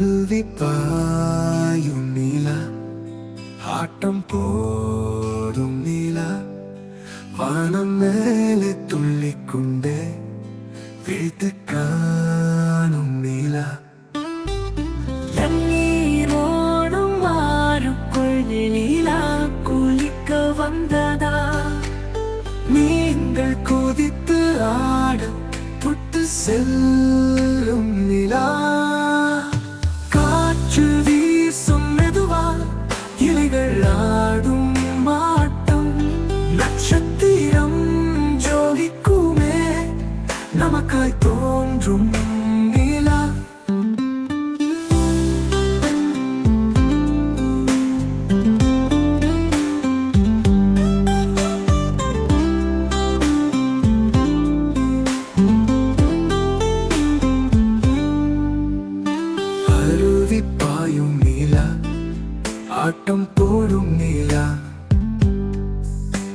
அருவி பாயும் நீலா, ஆட்டம் போடும் நீலா, வானம் மேலே துள்ளிக்கொண்டே விழித்து காணும் நீலா. தண்ணீரோடும் மாறுக்குள் நீலா குளிக்க வந்ததா? நீங்கள் குதித்து ஆட தொட்டு செல்லும் நிலா. காற்று வீசும் மெதுவா, இலைகள் ஆடும் மாட்டம், நட்சத்திரம் ஜோலிக்குமே நமக்காய் தோன்றும் நிலா. அருவி பாயும் நீலா, ஆட்டம் போடும் நீலா,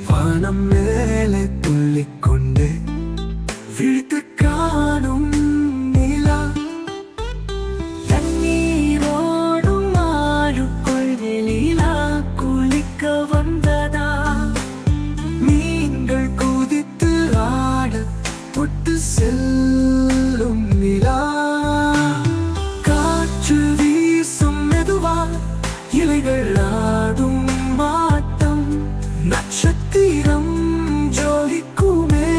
வானம் மேலே துள்ளிக்கொண்டு விழித்து காணும் நீலா. தண்ணீரோடும் மாறுக்குள் நீலா குளிக்க வந்ததா? நீங்கள் குதித்து ஆட தொட்டு செல்லும் நிலா. காற்று வீசும் மெதுவா, இலைகள் ஆடும் மாட்டம், நட்சத்திரம் ஜோலிக்குமே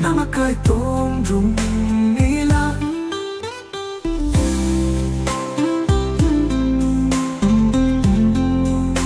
நமக்காய் தோன்றும்